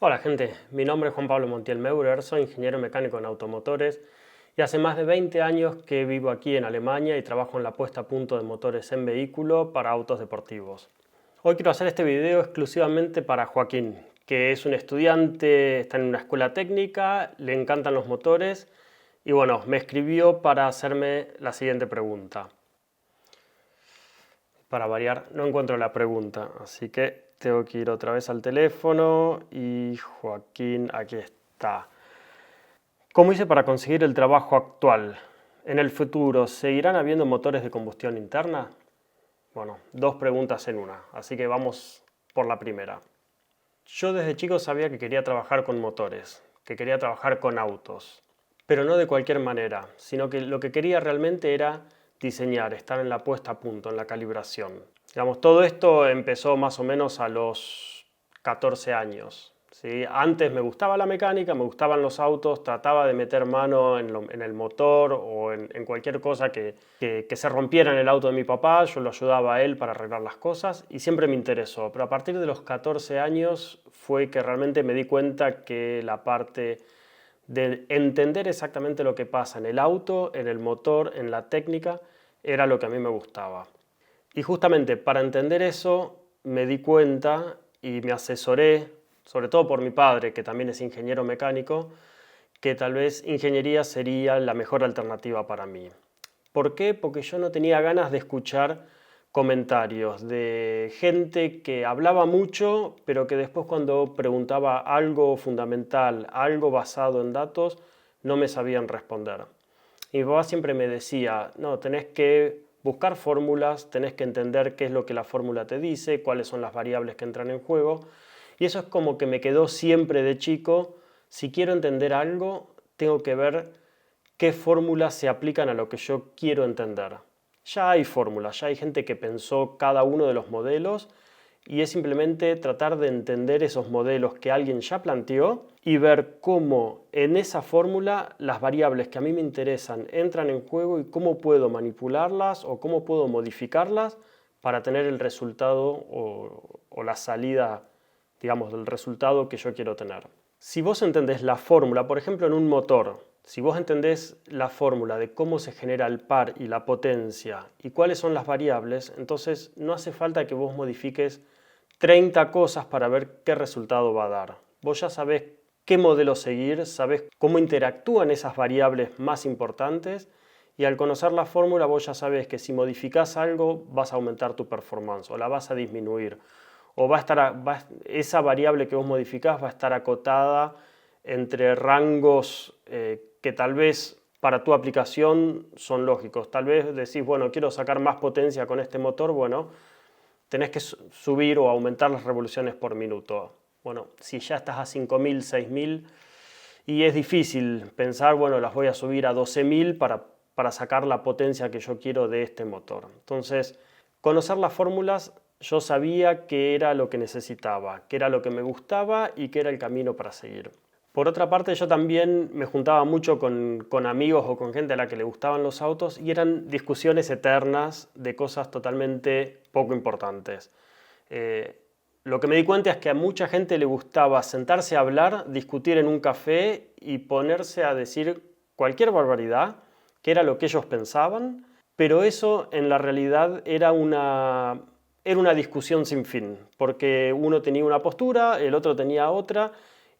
Hola gente, mi nombre es Juan Pablo Montiel Meurer, soy ingeniero mecánico en automotores y hace más de 20 años que vivo aquí en Alemania y trabajo en la puesta a punto de motores en vehículo para autos deportivos. Hoy quiero hacer este video exclusivamente para Joaquín, que es un estudiante, está en una escuela técnica, le encantan los motores y bueno, me escribió para hacerme la siguiente pregunta. Para variar, no encuentro la pregunta, así que tengo que ir otra vez al teléfono y Joaquín, aquí está. ¿Cómo hice para conseguir el trabajo actual? ¿En el futuro seguirán habiendo motores de combustión interna? Bueno, dos preguntas en una, así que vamos por la primera. Yo desde chico sabía que quería trabajar con motores, que quería trabajar con autos, pero no de cualquier manera, sino que lo que quería realmente era diseñar, estar en la puesta a punto, en la calibración. Digamos, todo esto empezó más o menos a los 14 años. ¿Sí? Antes me gustaba la mecánica, me gustaban los autos, trataba de meter mano en el motor o en cualquier cosa que se rompiera en el auto de mi papá, yo lo ayudaba a él para arreglar las cosas y siempre me interesó. Pero a partir de los 14 años fue que realmente me di cuenta que la parte de entender exactamente lo que pasa en el auto, en el motor, en la técnica, era lo que a mí me gustaba. Y justamente para entender eso me di cuenta y me asesoré, sobre todo por mi padre, que también es ingeniero mecánico, que tal vez ingeniería sería la mejor alternativa para mí. ¿Por qué? Porque yo no tenía ganas de escuchar comentarios de gente que hablaba mucho, pero que después cuando preguntaba algo fundamental, algo basado en datos, no me sabían responder. Y mi papá siempre me decía, no, tenés que buscar fórmulas, tenés que entender qué es lo que la fórmula te dice, cuáles son las variables que entran en juego. Y eso es como que me quedó siempre de chico. Si quiero entender algo, tengo que ver qué fórmulas se aplican a lo que yo quiero entender. Ya hay fórmulas, ya hay gente que pensó cada uno de los modelos y es simplemente tratar de entender esos modelos que alguien ya planteó y ver cómo en esa fórmula las variables que a mí me interesan entran en juego y cómo puedo manipularlas o cómo puedo modificarlas para tener el resultado o la salida, digamos, del resultado que yo quiero tener. Si vos entendés la fórmula, por ejemplo, en un motor, si vos entendés la fórmula de cómo se genera el par y la potencia y cuáles son las variables, entonces no hace falta que vos modifiques 30 cosas para ver qué resultado va a dar. Vos ya sabés qué modelo seguir, sabés cómo interactúan esas variables más importantes y al conocer la fórmula vos ya sabés que si modificás algo vas a aumentar tu performance o la vas a disminuir o esa variable que vos modificás va a estar acotada entre rangos que tal vez para tu aplicación son lógicos. Tal vez decís, bueno, quiero sacar más potencia con este motor, bueno, tenés que subir o aumentar las revoluciones por minuto. Bueno, si ya estás a 5.000, 6.000 y es difícil pensar, bueno, las voy a subir a 12.000 para sacar la potencia que yo quiero de este motor. Entonces, conocer las fórmulas, yo sabía que era lo que necesitaba, que era lo que me gustaba y que era el camino para seguir. Por otra parte, yo también me juntaba mucho con amigos o con gente a la que le gustaban los autos y eran discusiones eternas de cosas totalmente poco importantes. Lo que me di cuenta es que a mucha gente le gustaba sentarse a hablar, discutir en un café y ponerse a decir cualquier barbaridad, que era lo que ellos pensaban, pero eso en la realidad era una discusión sin fin, porque uno tenía una postura, el otro tenía otra,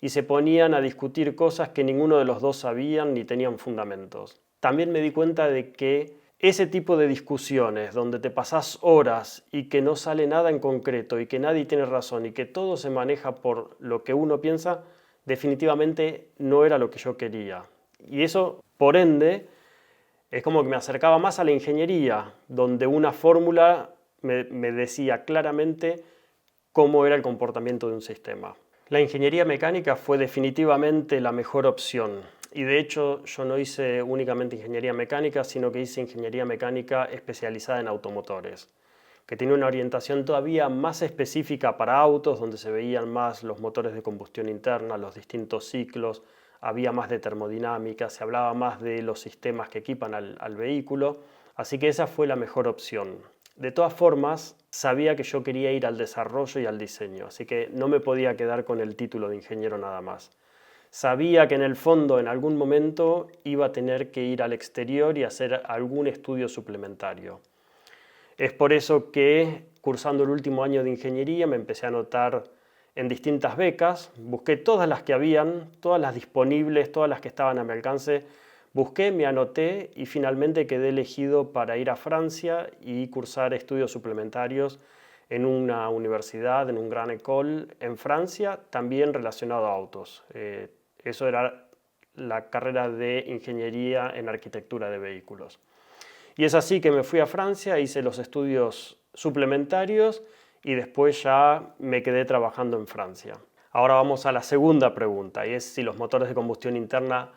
y se ponían a discutir cosas que ninguno de los dos sabían ni tenían fundamentos. También me di cuenta de que ese tipo de discusiones donde te pasás horas y que no sale nada en concreto y que nadie tiene razón y que todo se maneja por lo que uno piensa, definitivamente no era lo que yo quería. Y eso, por ende, es como que me acercaba más a la ingeniería, donde una fórmula me decía claramente cómo era el comportamiento de un sistema. La ingeniería mecánica fue definitivamente la mejor opción y de hecho yo no hice únicamente ingeniería mecánica, sino que hice ingeniería mecánica especializada en automotores, que tiene una orientación todavía más específica para autos, donde se veían más los motores de combustión interna, los distintos ciclos, había más de termodinámica, se hablaba más de los sistemas que equipan al vehículo, así que esa fue la mejor opción. De todas formas, sabía que yo quería ir al desarrollo y al diseño, así que no me podía quedar con el título de ingeniero nada más. Sabía que en el fondo, en algún momento, iba a tener que ir al exterior y hacer algún estudio suplementario. Es por eso que, cursando el último año de ingeniería, me empecé a anotar en distintas becas, busqué todas las que habían, todas las disponibles, todas las que estaban a mi alcance, busqué, me anoté y finalmente quedé elegido para ir a Francia y cursar estudios suplementarios en una universidad, en un Gran École en Francia, también relacionado a autos. Eso era la carrera de ingeniería en arquitectura de vehículos. Y es así que me fui a Francia, hice los estudios suplementarios y después ya me quedé trabajando en Francia. Ahora vamos a la segunda pregunta, y es si los motores de combustión interna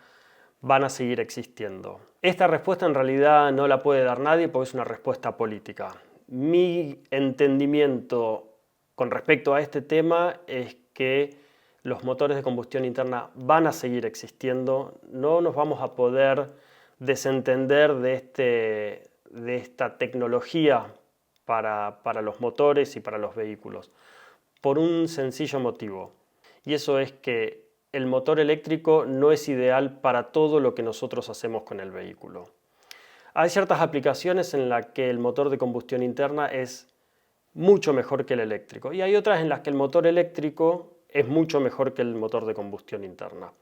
van a seguir existiendo. Esta respuesta en realidad no la puede dar nadie porque es una respuesta política. Mi entendimiento con respecto a este tema es que los motores de combustión interna van a seguir existiendo, no nos vamos a poder desentender de esta tecnología para los motores y para los vehículos, por un sencillo motivo, y eso es que el motor eléctrico no es ideal para todo lo que nosotros hacemos con el vehículo. Hay ciertas aplicaciones en las que el motor de combustión interna es mucho mejor que el eléctrico, y hay otras en las que el motor eléctrico es mucho mejor que el motor de combustión interna.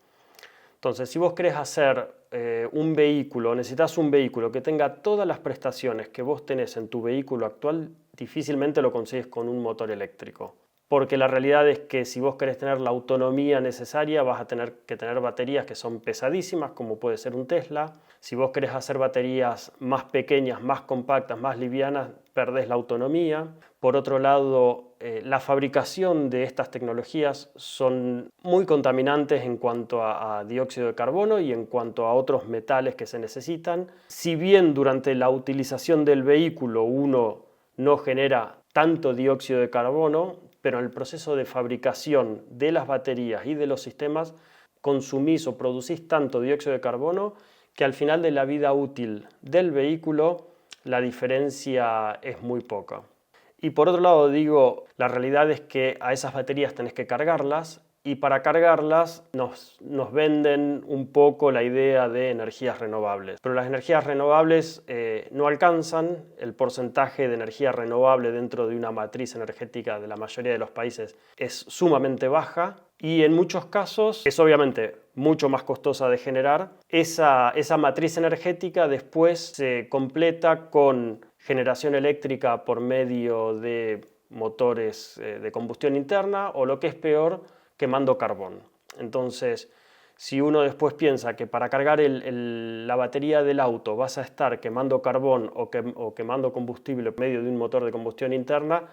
Entonces, si vos querés hacer un vehículo, necesitas un vehículo que tenga todas las prestaciones que vos tenés en tu vehículo actual, difícilmente lo consigues con un motor eléctrico. Porque la realidad es que si vos querés tener la autonomía necesaria, vas a tener que tener baterías que son pesadísimas, como puede ser un Tesla. Si vos querés hacer baterías más pequeñas, más compactas, más livianas, perdés la autonomía. Por otro lado, la fabricación de estas tecnologías son muy contaminantes en cuanto a dióxido de carbono y en cuanto a otros metales que se necesitan. Si bien durante la utilización del vehículo uno no genera tanto dióxido de carbono, pero en el proceso de fabricación de las baterías y de los sistemas consumís o producís tanto dióxido de carbono que al final de la vida útil del vehículo la diferencia es muy poca. Y por otro lado digo, la realidad es que a esas baterías tenés que cargarlas y para cargarlas nos venden un poco la idea de energías renovables. Pero las energías renovables no alcanzan, el porcentaje de energía renovable dentro de una matriz energética de la mayoría de los países es sumamente baja y en muchos casos es obviamente mucho más costosa de generar. Esa matriz energética después se completa con generación eléctrica por medio de motores de combustión interna o lo que es peor, quemando carbón. Entonces, si uno después piensa que para cargar la batería del auto vas a estar quemando carbón o quemando combustible por medio de un motor de combustión interna,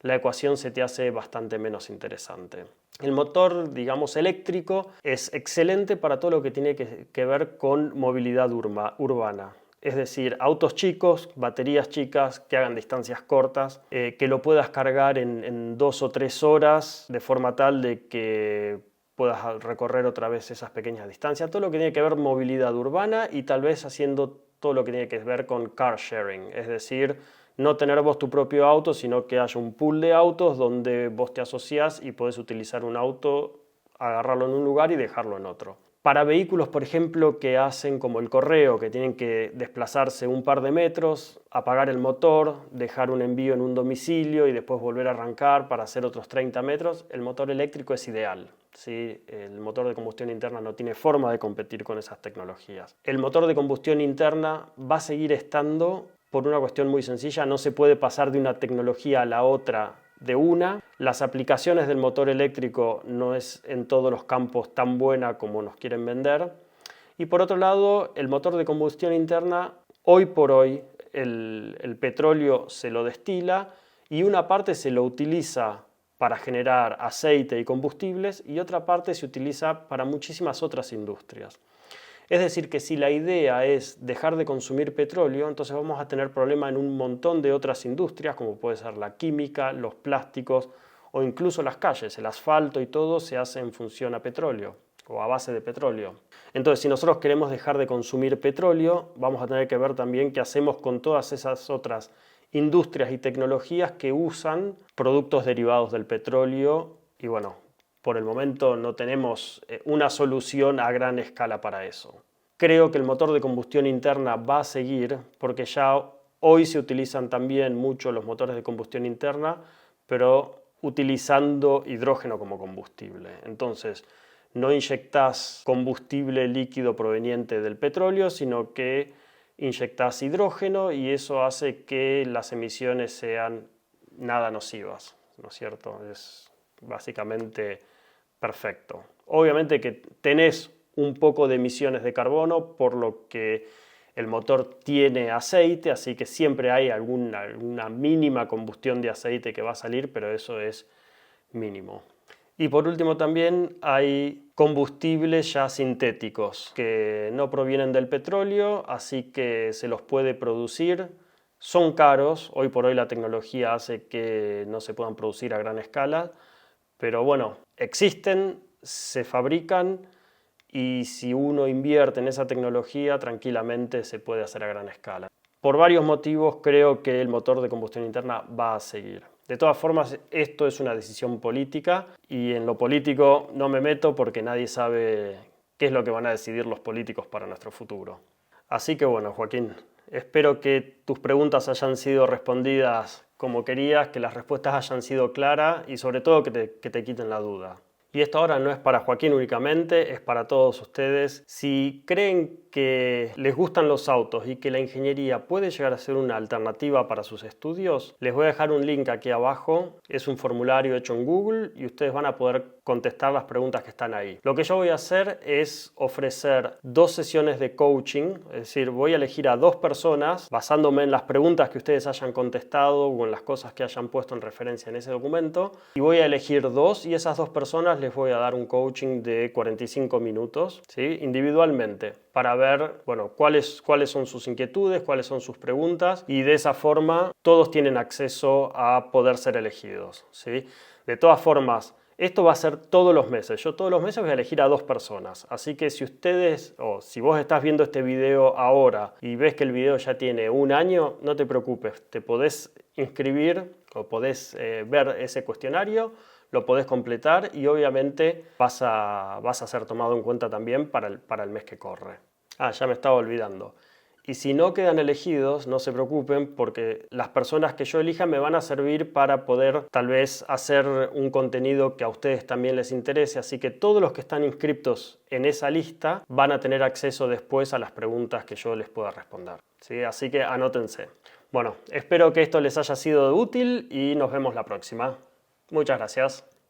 la ecuación se te hace bastante menos interesante. El motor, digamos, eléctrico es excelente para todo lo que tiene que ver con movilidad urbana. Es decir, autos chicos, baterías chicas, que hagan distancias cortas, que lo puedas cargar en 2 o 3 horas de forma tal de que puedas recorrer otra vez esas pequeñas distancias. Todo lo que tiene que ver movilidad urbana y tal vez haciendo todo lo que tiene que ver con car sharing. Es decir, no tener vos tu propio auto, sino que haya un pool de autos donde vos te asociás y podés utilizar un auto, agarrarlo en un lugar y dejarlo en otro. Para vehículos, por ejemplo, que hacen como el correo, que tienen que desplazarse un par de metros, apagar el motor, dejar un envío en un domicilio y después volver a arrancar para hacer otros 30 metros, el motor eléctrico es ideal. ¿Sí? El motor de combustión interna no tiene forma de competir con esas tecnologías. El motor de combustión interna va a seguir estando por una cuestión muy sencilla, no se puede pasar de una tecnología a la otra de una. Las aplicaciones del motor eléctrico no es en todos los campos tan buena como nos quieren vender. Y por otro lado, el motor de combustión interna, hoy por hoy, el petróleo se lo destila y una parte se lo utiliza para generar aceite y combustibles y otra parte se utiliza para muchísimas otras industrias. Es decir, que si la idea es dejar de consumir petróleo, entonces vamos a tener problemas en un montón de otras industrias, como puede ser la química, los plásticos o incluso las calles. El asfalto y todo se hace en función a petróleo o a base de petróleo. Entonces, si nosotros queremos dejar de consumir petróleo, vamos a tener que ver también qué hacemos con todas esas otras industrias y tecnologías que usan productos derivados del petróleo y bueno, por el momento no tenemos una solución a gran escala para eso. Creo que el motor de combustión interna va a seguir porque ya hoy se utilizan también mucho los motores de combustión interna, pero utilizando hidrógeno como combustible. Entonces, no inyectás combustible líquido proveniente del petróleo, sino que inyectás hidrógeno y eso hace que las emisiones sean nada nocivas, ¿no es cierto? Es básicamente perfecto. Obviamente que tenés un poco de emisiones de carbono, por lo que el motor tiene aceite, así que siempre hay alguna mínima combustión de aceite que va a salir, pero eso es mínimo. Y por último también hay combustibles ya sintéticos que no provienen del petróleo, así que se los puede producir. Son caros, hoy por hoy la tecnología hace que no se puedan producir a gran escala, pero bueno, existen, se fabrican y si uno invierte en esa tecnología tranquilamente se puede hacer a gran escala. Por varios motivos creo que el motor de combustión interna va a seguir. De todas formas, esto es una decisión política y en lo político no me meto porque nadie sabe qué es lo que van a decidir los políticos para nuestro futuro. Así que bueno, Joaquín, espero que tus preguntas hayan sido respondidas como querías, que las respuestas hayan sido claras y sobre todo que te quiten la duda. Y esto ahora no es para Joaquín únicamente, es para todos ustedes. Si creen que les gustan los autos y que la ingeniería puede llegar a ser una alternativa para sus estudios, les voy a dejar un link aquí abajo. Es un formulario hecho en Google y ustedes van a poder contestar las preguntas que están ahí. Lo que yo voy a hacer es ofrecer 2 sesiones de coaching, es decir, voy a elegir a 2 personas basándome en las preguntas que ustedes hayan contestado o en las cosas que hayan puesto en referencia en ese documento y voy a elegir 2 y esas 2 personas les voy a dar un coaching de 45 minutos, ¿sí? Individualmente, para ver, bueno, cuáles son sus inquietudes, cuáles son sus preguntas y de esa forma todos tienen acceso a poder ser elegidos, ¿sí? De todas formas, esto va a ser todos los meses. Yo todos los meses voy a elegir a 2 personas. Así que si ustedes, o si vos estás viendo este video ahora y ves que el video ya tiene 1 año, no te preocupes. Te podés inscribir o podés ver ese cuestionario, lo podés completar y obviamente vas a ser tomado en cuenta también para el mes que corre. Ya me estaba olvidando. Y si no quedan elegidos, no se preocupen porque las personas que yo elija me van a servir para poder tal vez hacer un contenido que a ustedes también les interese. Así que todos los que están inscriptos en esa lista van a tener acceso después a las preguntas que yo les pueda responder, ¿sí? Así que anótense. Bueno, espero que esto les haya sido útil y nos vemos la próxima. Muchas gracias.